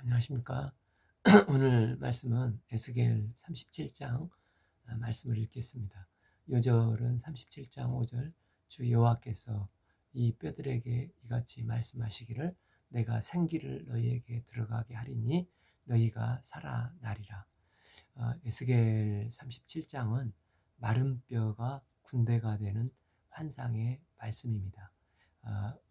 안녕하십니까. 오늘 말씀은 에스겔 37장 말씀을 읽겠습니다. 요절은 37장 5절, 주 여호와께서 이 뼈들에게 이같이 말씀하시기를 내가 생기를 너희에게 들어가게 하리니 너희가 살아나리라. 에스겔 37장은 마른 뼈가 군대가 되는 환상의 말씀입니다.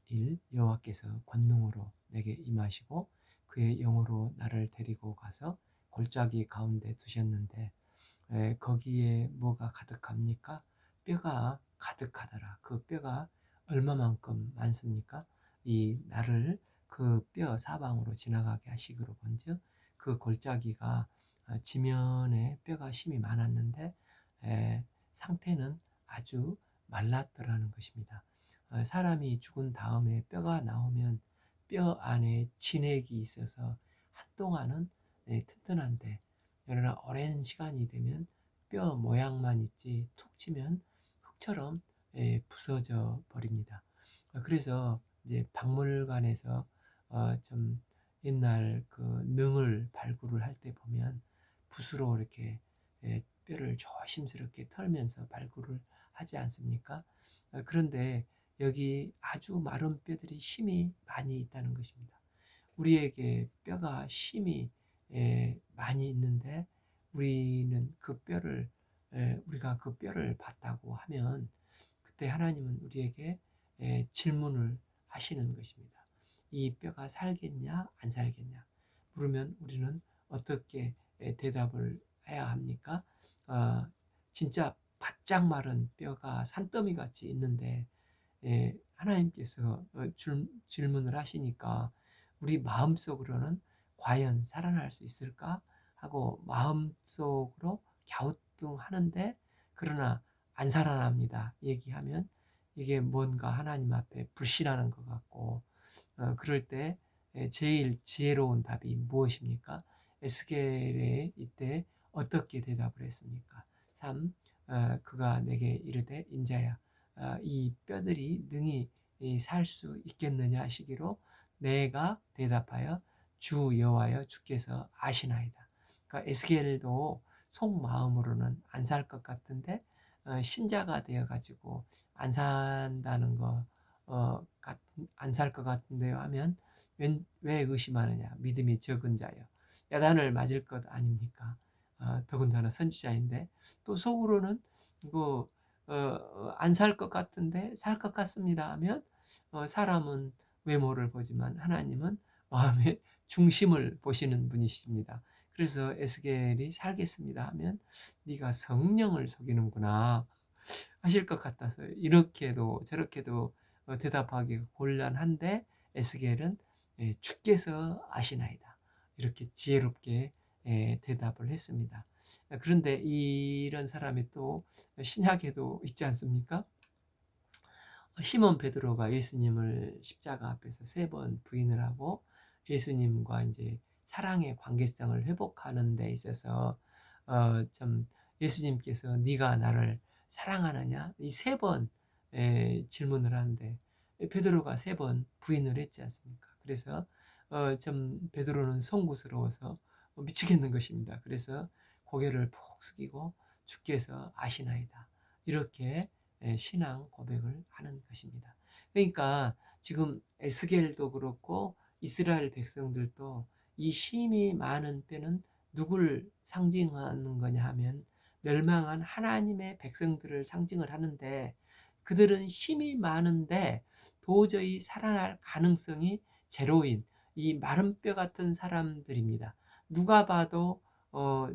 1. 여호와께서 권능으로 내게 임하시고 그의 영으로 나를 데리고 가서 골짜기 가운데 두셨는데 거기에 뭐가 가득합니까? 뼈가 가득하더라. 그 뼈가 얼마만큼 많습니까? 이 나를 그 뼈 사방으로 지나가게 하시기로 본즉 그 골짜기가 지면에 뼈가 심이 많았는데 상태는 아주 말랐더라는 것입니다. 사람이 죽은 다음에 뼈가 나오면 뼈 안에 진액이 있어서 한동안은 튼튼한데, 그러나 오랜 시간이 되면 뼈 모양만 있지 툭 치면 흙처럼 부서져 버립니다. 그래서 이제 박물관에서 좀 옛날 그 능을 발굴을 할 때 보면 붓으로 이렇게 뼈를 조심스럽게 털면서 발굴을 하지 않습니까? 그런데 여기 아주 마른 뼈들이 심이 많이 있다는 것입니다. 우리에게 뼈가 심이 많이 있는데 우리는 그 뼈를 우리가 그 뼈를 봤다고 하면 그때 하나님은 우리에게 질문을 하시는 것입니다. 이 뼈가 살겠냐 안 살겠냐 물으면 우리는 어떻게 대답을 해야 합니까? 어, 진짜 바짝 마른 뼈가 산더미 같이 있는데 하나님께서 질문을 하시니까 우리 마음속으로는 과연 살아날 수 있을까 하고 마음속으로 갸우뚱하는데 그러나 안 살아납니다. 얘기하면 이게 뭔가 하나님 앞에 불신하는 것 같고 그럴 때 제일 지혜로운 답이 무엇입니까? 에스겔에 이때 어떻게 대답을 했습니까? 3. 그가 내게 이르되 인자야 이 뼈들이 능히 살 수 있겠느냐 하시기로 내가 대답하여 주 여호와여 주께서 아시나이다. 그러니까 에스겔도 속마음으로는 안 살 것 같은데 신자가 되어 가지고 안 산다는 거 안 살 것 같은데요 하면 왜 의심하느냐 믿음이 적은 자여 야단을 맞을 것 아닙니까? 더군다나 선지자인데 또 속으로는 그 안 살 것 같은데 살 것 같습니다 하면 사람은 외모를 보지만 하나님은 마음의 중심을 보시는 분이십니다. 그래서 에스겔이 살겠습니다 하면 네가 성령을 속이는구나 하실 것 같아서 이렇게도 저렇게도 대답하기 곤란한데 에스겔은 주께서 아시나이다 이렇게 지혜롭게 대답을 했습니다. 그런데 이런 사람이 또 신약에도 있지 않습니까? 시몬 베드로가 예수님을 십자가 앞에서 3번 부인을 하고 예수님과 이제 사랑의 관계성을 회복하는 데 있어서 좀 예수님께서 네가 나를 사랑하느냐 이 3번 질문을 하는데 베드로가 3번 부인을 했지 않습니까? 그래서 좀 베드로는 송구스러워서 미치겠는 것입니다. 그래서 고개를 푹 숙이고 주께서 아시나이다 이렇게 신앙 고백을 하는 것입니다. 그러니까 지금 에스겔도 그렇고 이스라엘 백성들도 이 심이 많은 뼈는 누구를 상징하는 거냐 하면 멸망한 하나님의 백성들을 상징을 하는데 그들은 힘이 많은데 도저히 살아날 가능성이 제로인 이 마른 뼈 같은 사람들입니다. 누가 봐도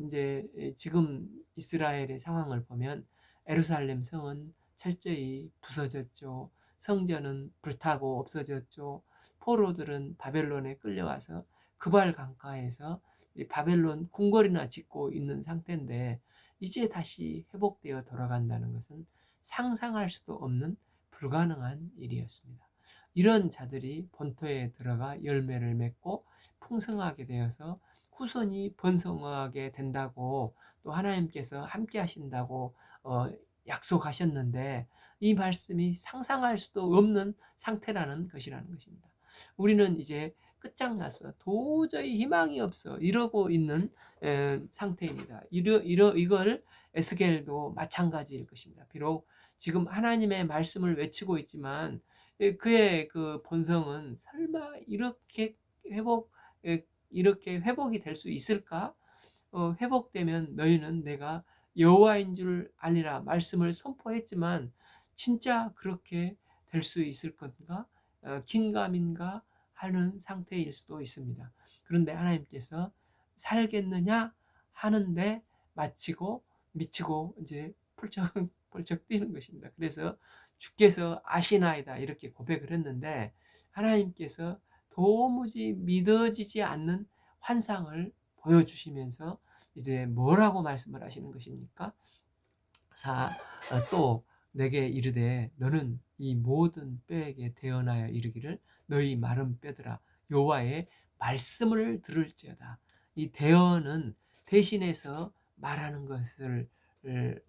이제 지금 이스라엘의 상황을 보면 예루살렘 성은 철저히 부서졌죠. 성전은 불타고 없어졌죠. 포로들은 바벨론에 끌려와서 그발 강가에서 바벨론 궁궐이나 짓고 있는 상태인데 이제 다시 회복되어 돌아간다는 것은 상상할 수도 없는 불가능한 일이었습니다. 이런 자들이 본토에 들어가 열매를 맺고 풍성하게 되어서 후손이 번성하게 된다고 또 하나님께서 함께 하신다고 약속하셨는데 이 말씀이 상상할 수도 없는 상태라는 것이라는 것입니다. 우리는 이제 끝장났어. 도저히 희망이 없어. 이러고 있는 상태입니다. 이걸 에스겔도 마찬가지일 것입니다. 비록 지금 하나님의 말씀을 외치고 있지만 그의 그 본성은 설마 이렇게 회복이 될 수 있을까? 회복되면 너희는 내가 여호와인 줄 알리라 말씀을 선포했지만 진짜 그렇게 될 수 있을 건가? 긴가민가 하는 상태일 수도 있습니다. 그런데 하나님께서 살겠느냐 하는데 마치고 미치고 이제 펄쩍 펄쩍 뛰는 것입니다. 그래서 주께서 아시나이다 이렇게 고백을 했는데 하나님께서 도무지 믿어지지 않는 환상을 보여주시면서 이제 뭐라고 말씀을 하시는 것입니까? 또 내게 이르되 너는 이 모든 뼈에게 대언하여 이르기를 너희 마른 뼈들아 여호와의 말씀을 들을지어다. 이 대언은 대신해서 말하는 것을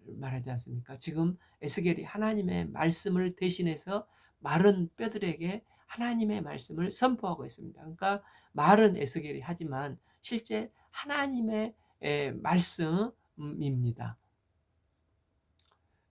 말하지 않습니까? 지금 에스겔이 하나님의 말씀을 대신해서 마른 뼈들에게 하나님의 말씀을 선포하고 있습니다. 그러니까 말은 에스겔이 하지만 실제 하나님의 말씀입니다.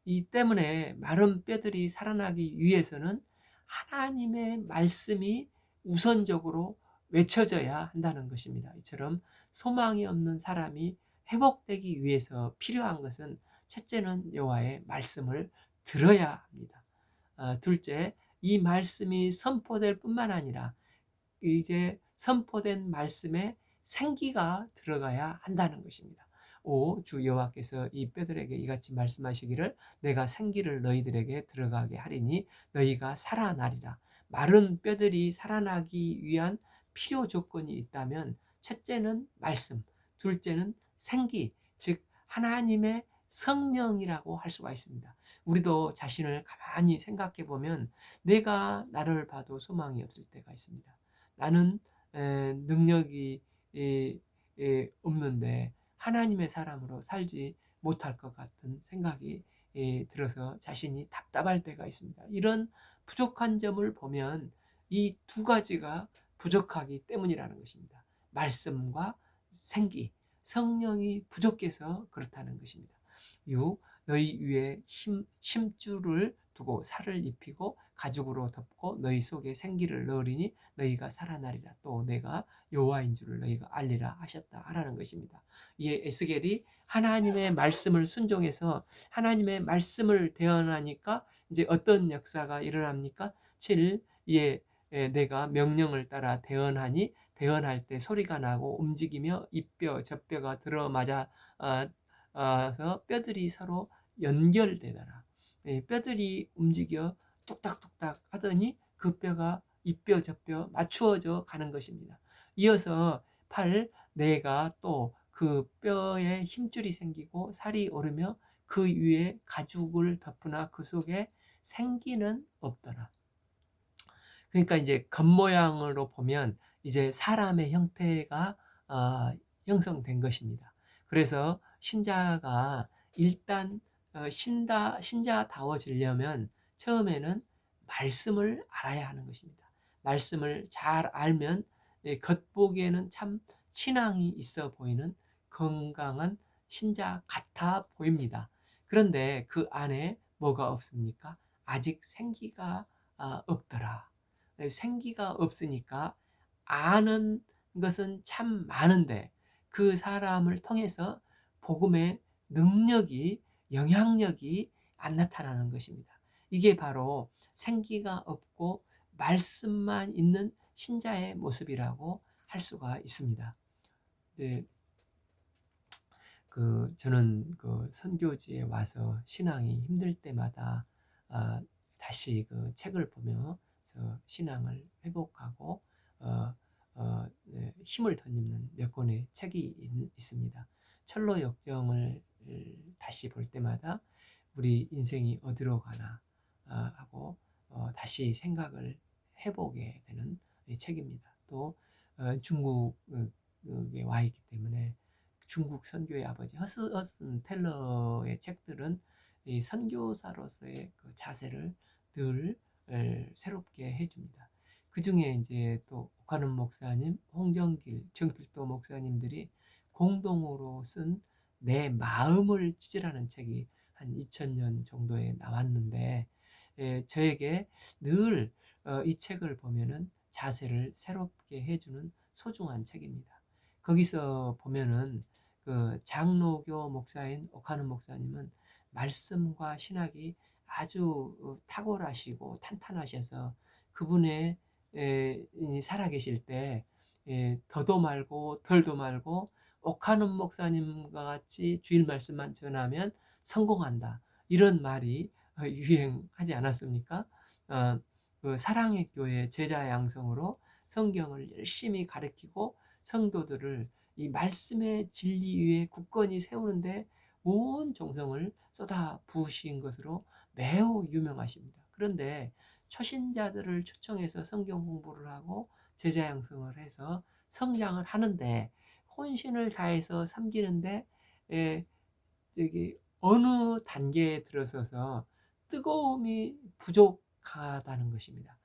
이 때문에 마른 뼈들이 살아나기 위해서는 하나님의 말씀이 우선적으로 외쳐져야 한다는 것입니다. 이처럼 소망이 없는 사람이 회복되기 위해서 필요한 것은 첫째는 여호와의 말씀을 들어야 합니다. 둘째, 이 말씀이 선포될 뿐만 아니라 이제 선포된 말씀에 생기가 들어가야 한다는 것입니다. 주 여호와께서 이 뼈들에게 이같이 말씀하시기를 내가 생기를 너희들에게 들어가게 하리니 너희가 살아나리라. 마른 뼈들이 살아나기 위한 필요 조건이 있다면 첫째는 말씀, 둘째는 생기, 즉 하나님의 성령이라고 할 수가 있습니다. 우리도 자신을 가만히 생각해 보면 내가 나를 봐도 소망이 없을 때가 있습니다. 나는 능력이 없는데 하나님의 사람으로 살지 못할 것 같은 생각이 들어서 자신이 답답할 때가 있습니다. 이런 부족한 점을 보면 이 두 가지가 부족하기 때문이라는 것입니다. 말씀과 생기, 성령이 부족해서 그렇다는 것입니다. 6. 너희 위에 심줄을 두고 살을 입히고 가죽으로 덮고 너희 속에 생기를 넣으리니 너희가 살아나리라. 또 내가 여호와인 줄을 너희가 알리라 하셨다 하라는 것입니다. 이에 에스겔이 하나님의 말씀을 순종해서 하나님의 말씀을 대언하니까 이제 어떤 역사가 일어납니까? 7. 이에 내가 명령을 따라 대언하니 대언할 때 소리가 나고 움직이며 이뼈 젖뼈가 들어맞아 서 뼈들이 서로 연결되더라. 뼈들이 움직여 뚝딱뚝딱 하더니 그 뼈가 이뼈 저뼈 맞추어져 가는 것입니다. 이어서 8. 내가 또 그 뼈에 힘줄이 생기고 살이 오르며 그 위에 가죽을 덮으나 그 속에 생기는 없더라. 그러니까 이제 겉모양으로 보면 이제 사람의 형태가 형성된 것입니다. 그래서 신자가 일단 신자다워지려면 처음에는 말씀을 알아야 하는 것입니다. 말씀을 잘 알면 겉보기에는 참 신앙이 있어 보이는 건강한 신자 같아 보입니다. 그런데 그 안에 뭐가 없습니까? 아직 생기가 없더라. 생기가 없으니까 아는 것은 참 많은데 그 사람을 통해서 복음의 능력이 영향력이 안 나타나는 것입니다. 이게 바로 생기가 없고 말씀만 있는 신자의 모습이라고 할 수가 있습니다. 네, 저는 선교지에 와서 신앙이 힘들 때마다 다시 그 책을 보며 신앙을 회복하고 힘을 덧입는 몇 권의 책이 있습니다. 철로 역정을 다시 볼 때마다 우리 인생이 어디로 가나 하고 다시 생각을 해보게 되는 책입니다. 또 중국에 와 있기 때문에 중국 선교의 아버지 허슨 텔러의 책들은 이 선교사로서의 그 자세를 늘 새롭게 해줍니다. 그중에 이제 또 옥하는 목사님, 홍정길, 정필도 목사님들이 공동으로 쓴 내 마음을 찢으라는 책이 한 2000년 정도에 나왔는데, 저에게 늘 이 책을 보면은 자세를 새롭게 해주는 소중한 책입니다. 거기서 보면은 그 장로교 목사인 옥하는 목사님은 말씀과 신학이 아주 탁월하시고 탄탄하셔서 그분의 살아계실 때 더도 말고 덜도 말고 옥하는 목사님과 같이 주일 말씀만 전하면 성공한다, 이런 말이 유행하지 않았습니까? 어, 그 사랑의 교회 제자 양성으로 성경을 열심히 가르치고 성도들을 이 말씀의 진리 위에 굳건히 세우는데 온 정성을 쏟아 부으신 것으로 매우 유명하십니다. 그런데 초신자들을 초청해서 성경 공부를 하고 제자 양성을 해서 성장을 하는데, 혼신을 다해서 섬기는데 저기 어느 단계에 들어서서 뜨거움이 부족하다는 것입니다.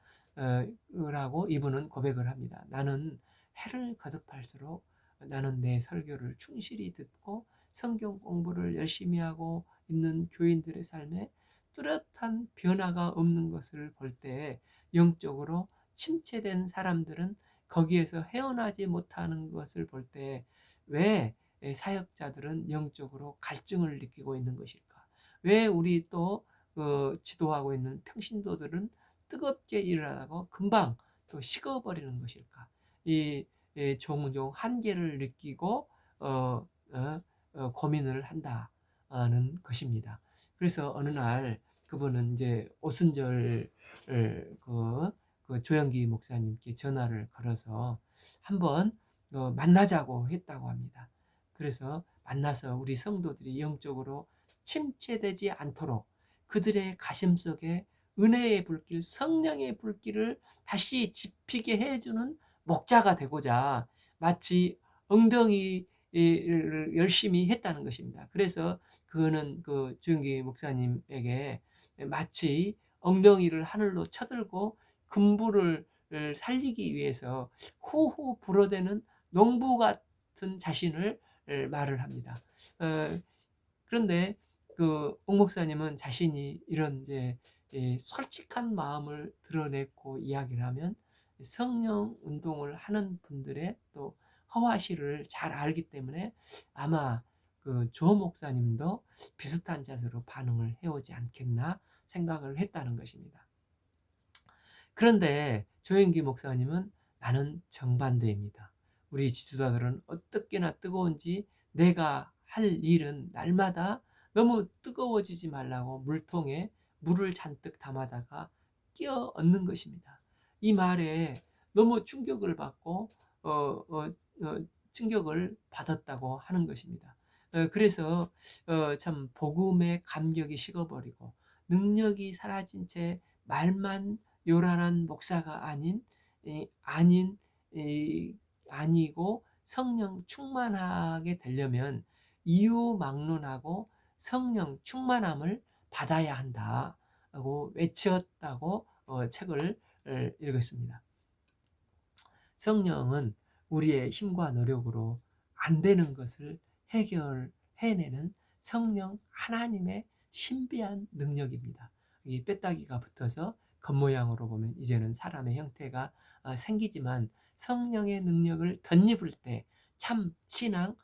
라고 이분은 고백을 합니다. 나는 해를 거듭할수록 나는 내 설교를 충실히 듣고 성경 공부를 열심히 하고 있는 교인들의 삶에 뚜렷한 변화가 없는 것을 볼 때 영적으로 침체된 사람들은 거기에서 헤어나지 못하는 것을 볼 때 왜 사역자들은 영적으로 갈증을 느끼고 있는 것일까? 왜 우리 또 지도하고 있는 평신도들은 뜨겁게 일어나고 금방 또 식어버리는 것일까? 이 종종 한계를 느끼고 고민을 한다는 것입니다. 그래서 어느 날 그분은 이제 오순절 그 조영기 목사님께 전화를 걸어서 한번 만나자고 했다고 합니다. 그래서 만나서 우리 성도들이 영적으로 침체되지 않도록 그들의 가심 속에 은혜의 불길, 성령의 불길을 다시 지피게 해주는 목자가 되고자 마치 엉덩이를 열심히 했다는 것입니다. 그래서 그는 그 조영기 목사님에게 마치 엉덩이를 하늘로 쳐들고 금부를 살리기 위해서 후후 불어대는 농부 같은 자신을 말을 합니다. 그런데 그 옥 목사님은 자신이 이런 이제 솔직한 마음을 드러내고 이야기를 하면 성령 운동을 하는 분들의 또 허화시를 잘 알기 때문에 아마 그 조 목사님도 비슷한 자세로 반응을 해오지 않겠나 생각을 했다는 것입니다. 그런데 조영기 목사님은 나는 정반대입니다. 우리 지도자들은 어떻게나 뜨거운지 내가 할 일은 날마다 너무 뜨거워지지 말라고 물통에 물을 잔뜩 담아다가 끼어 얻는 것입니다. 이 말에 너무 충격을 받고 충격을 받았다고 하는 것입니다. 그래서 참 복음의 감격이 식어버리고 능력이 사라진 채 말만 요란한 목사가 아니고 성령 충만하게 되려면 이유막론하고 성령 충만함을 받아야 한다고 외쳤다고 책을 읽었습니다. 성령은 우리의 힘과 노력으로 안 되는 것을 해결해내는 성령 하나님의 신비한 능력입니다. 이 뼈다귀가 붙어서 겉모양으로 보면 이제는 사람의 형태가 생기지만 성령의 능력을 덧입을 때 참 신앙,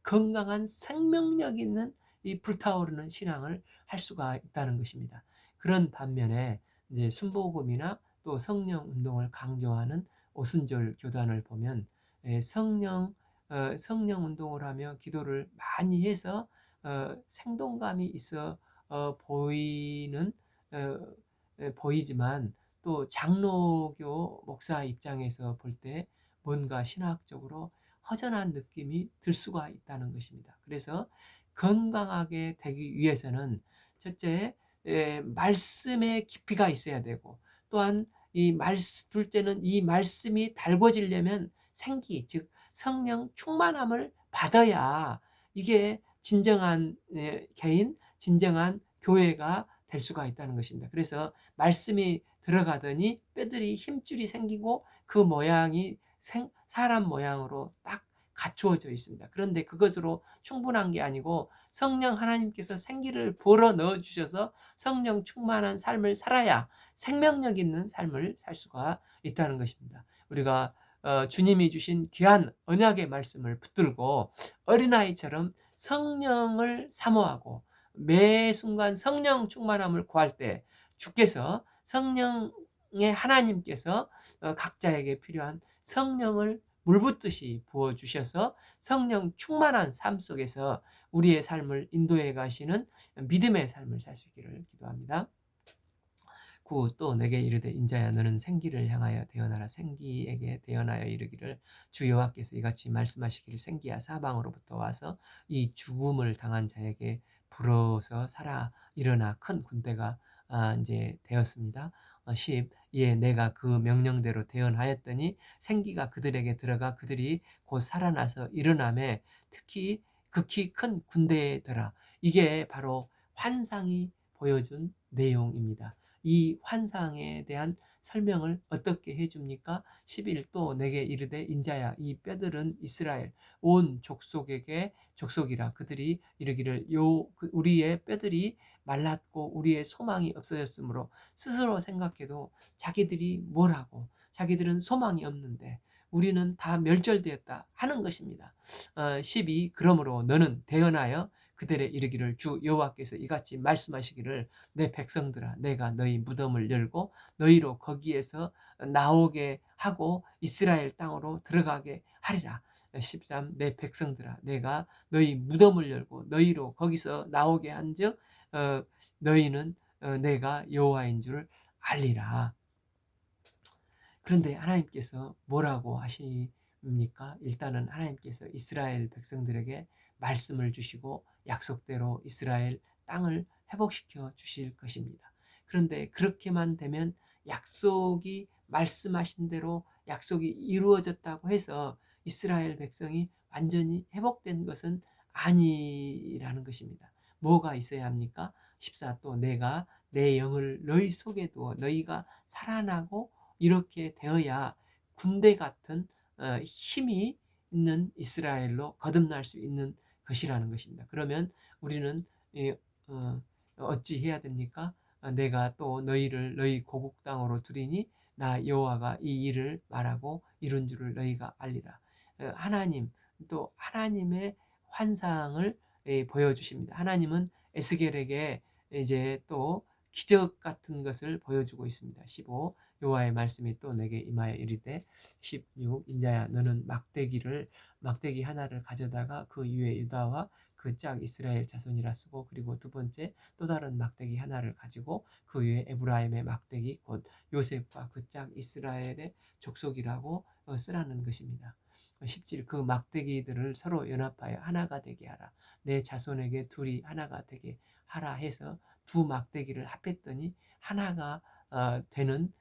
건강한 생명력 있는 이 불타오르는 신앙을 할 수가 있다는 것입니다. 그런 반면에 이제 순복음이나 또 성령 운동을 강조하는 오순절 교단을 보면 성령 운동을 하며 기도를 많이 해서 생동감이 있어 보이지만 또 장로교 목사 입장에서 볼 때 뭔가 신학적으로 허전한 느낌이 들 수가 있다는 것입니다. 그래서 건강하게 되기 위해서는 첫째, 말씀의 깊이가 있어야 되고, 또한 둘째는 이 말씀이 달궈지려면 생기, 즉 성령 충만함을 받아야 이게 진정한 개인, 진정한 교회가 될 수가 있다는 것입니다. 그래서 말씀이 들어가더니 뼈들이 힘줄이 생기고 그 모양이 사람 모양으로 딱 갖추어져 있습니다. 그런데 그것으로 충분한 게 아니고 성령 하나님께서 생기를 불어 넣어 주셔서 성령 충만한 삶을 살아야 생명력 있는 삶을 살 수가 있다는 것입니다. 우리가 주님이 주신 귀한 언약의 말씀을 붙들고 어린아이처럼 성령을 사모하고 매 순간 성령 충만함을 구할 때 주께서 성령의 하나님께서 각자에게 필요한 성령을 물붓듯이 부어주셔서 성령 충만한 삶 속에서 우리의 삶을 인도해 가시는 믿음의 삶을 살 수 있기를 기도합니다. 9. 또 내게 이르되 인자야 너는 생기를 향하여 대언하라. 생기에게 대언하여 이르기를 주 여호와께서 이같이 말씀하시기를 생기야 사방으로부터 와서 이 죽음을 당한 자에게 불어서 살아 일어나 큰 군대가 이제 되었습니다. 10. 예, 내가 그 명령대로 대언하였더니 생기가 그들에게 들어가 그들이 곧 살아나서 일어나매 특히 극히 큰 군대더라. 이게 바로 환상이 보여준 내용입니다. 이 환상에 대한 설명을 어떻게 해줍니까? 11. 또 내게 이르되 인자야 이 뼈들은 이스라엘 온 족속에게 족속이라. 그들이 이르기를 우리의 뼈들이 말랐고 우리의 소망이 없어졌으므로 스스로 생각해도 자기들이 뭐라고 자기들은 소망이 없는데 우리는 다 멸절되었다 하는 것입니다. 12. 그러므로 너는 대언하여 그들의 이르기를 주 여호와께서 이같이 말씀하시기를 내 백성들아 내가 너희 무덤을 열고 너희로 거기에서 나오게 하고 이스라엘 땅으로 들어가게 하리라. 13. 내 백성들아 내가 너희 무덤을 열고 너희로 거기서 나오게 한즉 너희는 내가 여호와인 줄 알리라. 그런데 하나님께서 뭐라고 하십니까? 일단은 하나님께서 이스라엘 백성들에게 말씀을 주시고 약속대로 이스라엘 땅을 회복시켜 주실 것입니다. 그런데 그렇게만 되면 약속이 말씀하신 대로 약속이 이루어졌다고 해서 이스라엘 백성이 완전히 회복된 것은 아니라는 것입니다. 뭐가 있어야 합니까? 14. 또 내가 내 영을 너희 속에 두어 너희가 살아나고 이렇게 되어야 군대 같은 힘이 있는 이스라엘로 거듭날 수 있는 것이라는 것입니다. 그러면 우리는 어찌 해야 됩니까? 내가 또 너희를 너희 고국 땅으로 두리니 나 여호와가 이 일을 말하고 이룬 줄을 너희가 알리라. 하나님 또 하나님의 환상을 보여주십니다. 하나님은 에스겔에게 이제 또 기적 같은 것을 보여주고 있습니다. 15. 여호와의 말씀이 또 내게 임하여 이르되 16. 인자야 너는 막대기 하나를 가져다가 그 위에 유다와 그 짝 이스라엘 자손이라 쓰고 그리고 두 번째 또 다른 막대기 하나를 가지고 그 위에 에브라임의 막대기 곧 요셉과 그 짝 이스라엘의 족속이라고 쓰라는 것입니다. 17. 그 막대기들을 서로 연합하여 하나가 되게 하라. 내 자손에게 둘이 하나가 되게 하라 해서 두 막대기를 합했더니 하나가 되는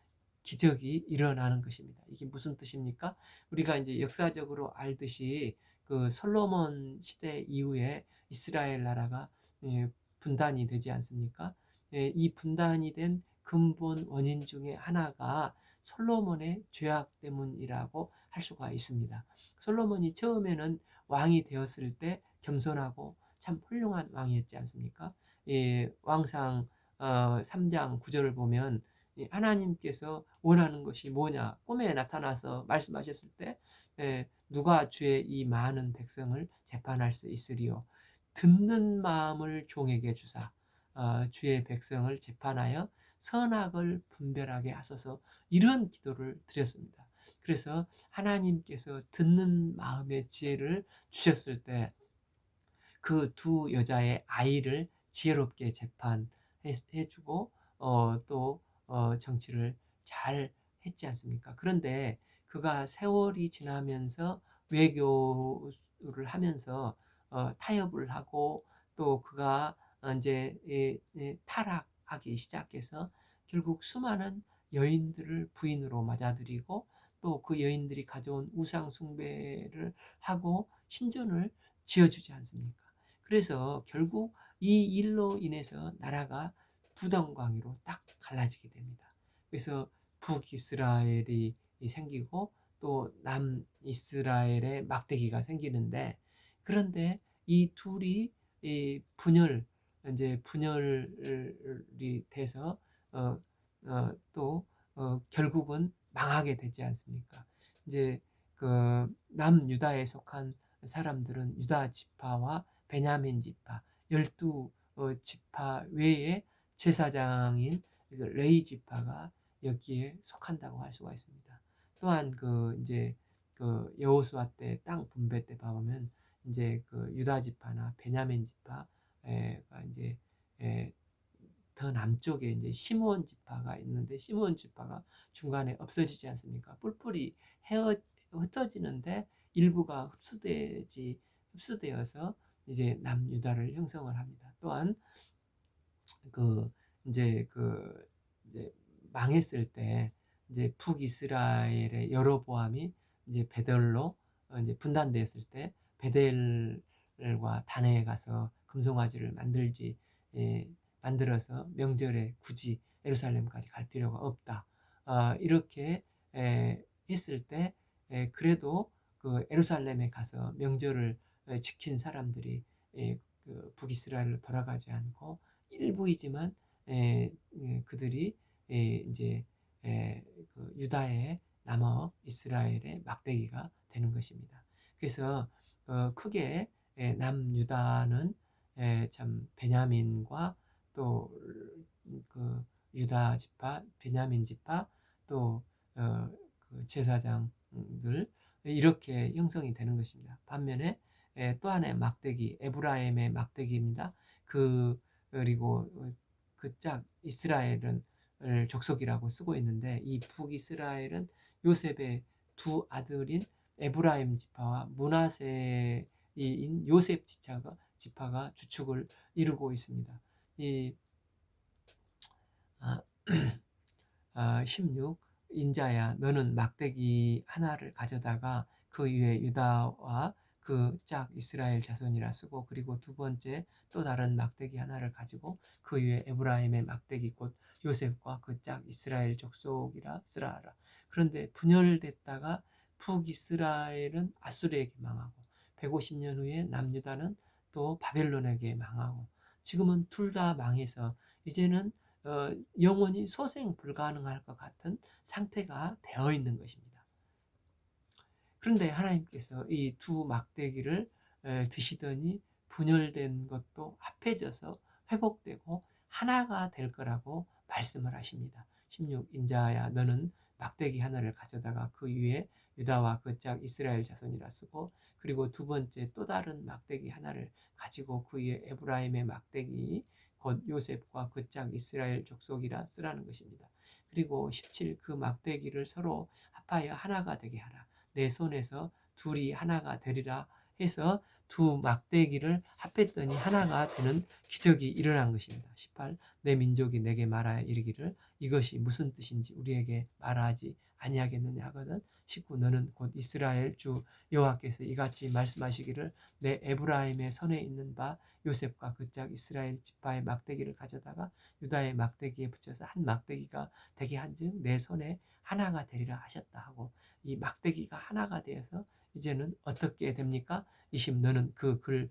기적이 일어나는 것입니다. 이게 무슨 뜻입니까? 우리가 이제 역사적으로 알듯이 그 솔로몬 시대 이후에 이스라엘 나라가 분단이 되지 않습니까? 이 분단이 된 근본 원인 중에 하나가 솔로몬의 죄악 때문이라고 할 수가 있습니다. 솔로몬이 처음에는 왕이 되었을 때 겸손하고 참 훌륭한 왕이었지 않습니까? 왕상 3장 9절을 보면 하나님께서 원하는 것이 뭐냐 꿈에 나타나서 말씀하셨을 때 누가 주의 이 많은 백성을 재판할 수 있으리요 듣는 마음을 종에게 주사 주의 백성을 재판하여 선악을 분별하게 하소서 이런 기도를 드렸습니다. 그래서 하나님께서 듣는 마음의 지혜를 주셨을 때 그 두 여자의 아이를 지혜롭게 재판해주고 또 정치를 잘 했지 않습니까? 그런데 그가 세월이 지나면서 외교를 하면서 타협을 하고 또 그가 이제 타락하기 시작해서 결국 수많은 여인들을 부인으로 맞아들이고 또 그 여인들이 가져온 우상 숭배를 하고 신전을 지어주지 않습니까? 그래서 결국 이 일로 인해서 나라가 두덩강이로 딱 갈라지게 됩니다. 그래서 북이스라엘이 생기고 또 남이스라엘의 막대기가 생기는데, 그런데 이 둘이 이제 분열이 돼서 어, 또 결국은 망하게 되지 않습니까? 이제 그 남유다에 속한 사람들은 유다 지파와 베냐민 지파 12 지파 외에 제사장인 그 레위 지파가 여기에 속한다고 할 수가 있습니다. 또한 그 이제 그 여호수아 때 땅 분배 때 보면 이제 그 유다 지파나 베냐민 지파가 이제 더 남쪽에 이제 시므온 지파가 있는데, 시므온 지파가 중간에 없어지지 않습니까? 뿔뿔이 흩어지는데 일부가 흡수되어서 이제 남유다를 형성을 합니다. 또한 그 이제 망했을 때 이제 북이스라엘의 여로보암이 이제 베델로 이제 분단되었을 때 베델과 단에 가서 금송아지를 만들어서 명절에 굳이 예루살렘까지 갈 필요가 없다. 이렇게 했을 때 그래도 그 예루살렘에 가서 명절을 지킨 사람들이 그 북이스라엘로 돌아가지 않고 일부이지만 그들이 이제 그 유다의 남어 이스라엘의 막대기가 되는 것입니다. 그래서 크게 남유다는 참 베냐민과 또 그 유다 지파, 베냐민 지파, 또 그 제사장들 이렇게 형성이 되는 것입니다. 반면에 또 하나의 막대기, 에브라임의 막대기입니다. 그리고 그 짝 이스라엘은 족속이라고 쓰고 있는데, 이 북이스라엘은 요셉의 두 아들인 에브라임 지파와 므낫세인 요셉 지파가 주축을 이루고 있습니다. 이 16 인자야, 너는 막대기 하나를 가져다가 그 위에 유다와 그 짝 이스라엘 자손이라 쓰고, 그리고 두 번째 또 다른 막대기 하나를 가지고 그 위에 에브라임의 막대기 곧 요셉과 그 짝 이스라엘 족속이라 쓰라하라. 그런데 분열됐다가 북이스라엘은 아수르에게 망하고 150년 후에 남유다는 또 바벨론에게 망하고, 지금은 둘 다 망해서 이제는 영원히 소생 불가능할 것 같은 상태가 되어 있는 것입니다. 그런데 하나님께서 이 두 막대기를 드시더니 분열된 것도 합해져서 회복되고 하나가 될 거라고 말씀을 하십니다. 16 인자야, 너는 막대기 하나를 가져다가 그 위에 유다와 그 짝 이스라엘 자손이라 쓰고, 그리고 두 번째 또 다른 막대기 하나를 가지고 그 위에 에브라임의 막대기 곧 요셉과 그 짝 이스라엘 족속이라 쓰라는 것입니다. 그리고 17 그 막대기를 서로 합하여 하나가 되게 하라. 내 손에서 둘이 하나가 되리라 해서 두 막대기를 합했더니 하나가 되는 기적이 일어난 것입니다. 18 내 민족이 내게 말하여 이르기를 이것이 무슨 뜻인지 우리에게 말하지 아니하겠느냐 하거든. 19 너는 곧 이스라엘 주 여호와께서 이같이 말씀하시기를 내 에브라임의 손에 있는 바 요셉과 그 짝 이스라엘 지파의 막대기를 가져다가 유다의 막대기에 붙여서 한 막대기가 되게 한즉 내 손에 하나가 되리라 하셨다 하고, 이 막대기가 하나가 되어서 이제는 어떻게 됩니까? 20 너는 그 글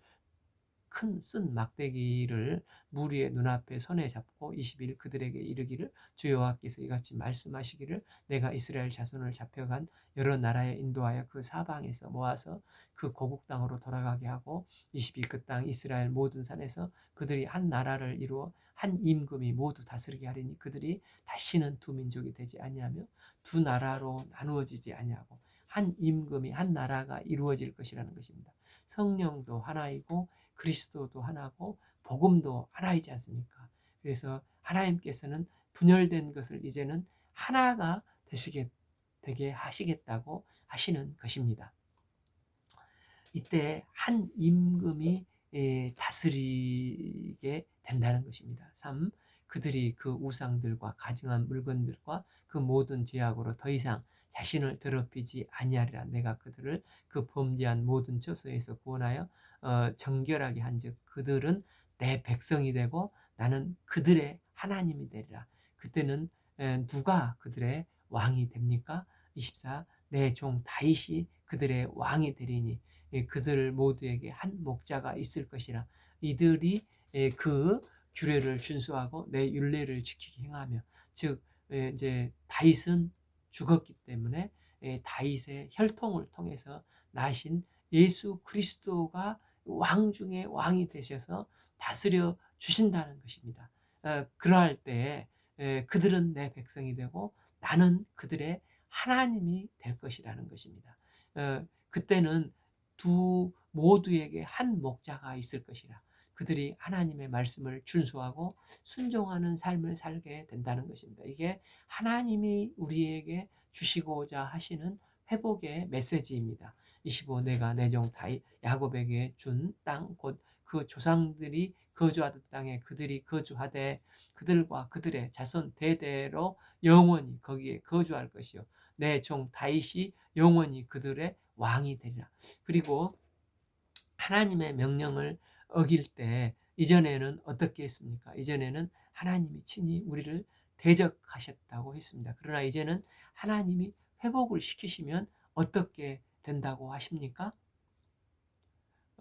큰 쓴 막대기를 무리의 눈앞에 손에 잡고 21 그들에게 이르기를 주 여호와께서 이같이 말씀하시기를 내가 이스라엘 자손을 잡혀간 여러 나라에 인도하여 그 사방에서 모아서 그 고국 땅으로 돌아가게 하고 22 그 땅 이스라엘 모든 산에서 그들이 한 나라를 이루어 한 임금이 모두 다스리게 하리니 그들이 다시는 두 민족이 되지 아니하며 두 나라로 나누어지지 아니하고 한 임금이 한 나라가 이루어질 것이라는 것입니다. 성령도 하나이고 그리스도도 하나고 복음도 하나이지 않습니까? 그래서 하나님께서는 분열된 것을 이제는 하나가 되게 하시겠다고 하시는 것입니다. 이때 한 임금이 다스리게 된다는 것입니다. 3. 그들이 그 우상들과 가증한 물건들과 그 모든 죄악으로 더 이상 자신을 더럽히지 아니하리라. 내가 그들을 그 범죄한 모든 처소에서 구원하여 정결하게 한즉 그들은 내 백성이 되고 나는 그들의 하나님이 되리라. 그때는 누가 그들의 왕이 됩니까? 24. 내 종 다윗이 그들의 왕이 되리니 그들 모두에게 한 목자가 있을 것이라. 이들이 그 규례를 준수하고 내 율례를 지키게 행하며, 즉 이제 다윗은 죽었기 때문에 다윗의 혈통을 통해서 나신 예수 그리스도가 왕 중에 왕이 되셔서 다스려 주신다는 것입니다. 그러할 때에 그들은 내 백성이 되고 나는 그들의 하나님이 될 것이라는 것입니다. 그때는 두 모두에게 한 목자가 있을 것이라. 그들이 하나님의 말씀을 준수하고 순종하는 삶을 살게 된다는 것입니다. 이게 하나님이 우리에게 주시고자 하시는 회복의 메시지입니다. 25. 내가 내 종 다윗 야곱에게 준 땅 곧 그 조상들이 거주하던 땅에 그들이 거주하되 그들과 그들의 자손 대대로 영원히 거기에 거주할 것이요 내 종 다윗이 영원히 그들의 왕이 되리라. 그리고 하나님의 명령을 어길 때 이전에는 어떻게 했습니까? 이전에는 하나님이 친히 우리를 대적하셨다고 했습니다. 그러나 이제는 하나님이 회복을 시키시면 어떻게 된다고 하십니까?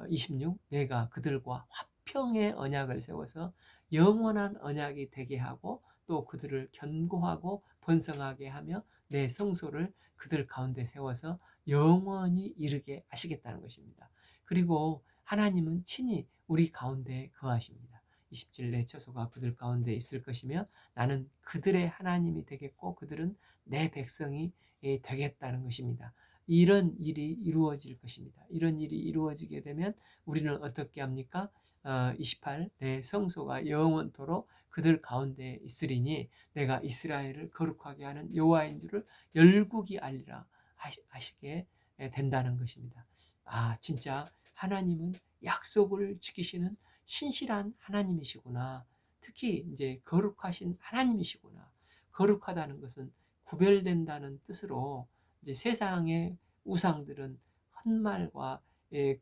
26. 내가 그들과 화평의 언약을 세워서 영원한 언약이 되게 하고 또 그들을 견고하고 번성하게 하며 내 성소를 그들 가운데 세워서 영원히 이르게 하시겠다는 것입니다. 그리고 하나님은 친히 우리 가운데 거하십니다. 27. 내 처소가 그들 가운데 있을 것이며 나는 그들의 하나님이 되겠고 그들은 내 백성이 되겠다는 것입니다. 이런 일이 이루어질 것입니다. 이런 일이 이루어지게 되면 우리는 어떻게 합니까? 28. 내 성소가 영원토록 그들 가운데 있으리니 내가 이스라엘을 거룩하게 하는 여호와인 줄을 열국이 알리라 하시게 된다는 것입니다. 진짜 하나님은 약속을 지키시는 신실한 하나님이시구나. 특히 이제 거룩하신 하나님이시구나. 거룩하다는 것은 구별된다는 뜻으로 이제 세상의 우상들은 헛말과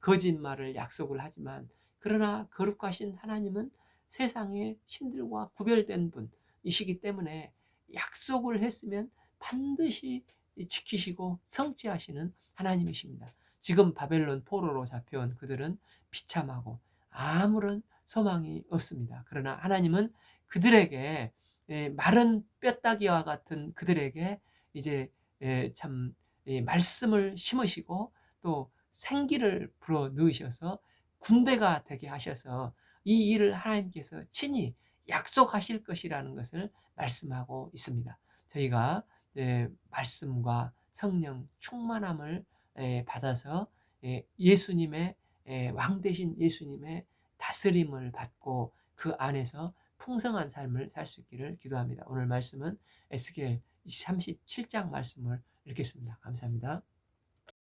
거짓말을 약속을 하지만, 그러나 거룩하신 하나님은 세상의 신들과 구별된 분이시기 때문에 약속을 했으면 반드시 지키시고 성취하시는 하나님이십니다. 지금 바벨론 포로로 잡혀온 그들은 비참하고 아무런 소망이 없습니다. 그러나 하나님은 그들에게 마른 뼈다귀와 같은 그들에게 이제 참 말씀을 심으시고 또 생기를 불어 넣으셔서 군대가 되게 하셔서 이 일을 하나님께서 친히 약속하실 것이라는 것을 말씀하고 있습니다. 저희가 말씀과 성령 충만함을 받아서 예수님의 왕 되신 예수님의 다스림을 받고 그 안에서 풍성한 삶을 살 수 있기를 기도합니다. 오늘 말씀은 에스겔 37장 말씀을 읽겠습니다. 감사합니다.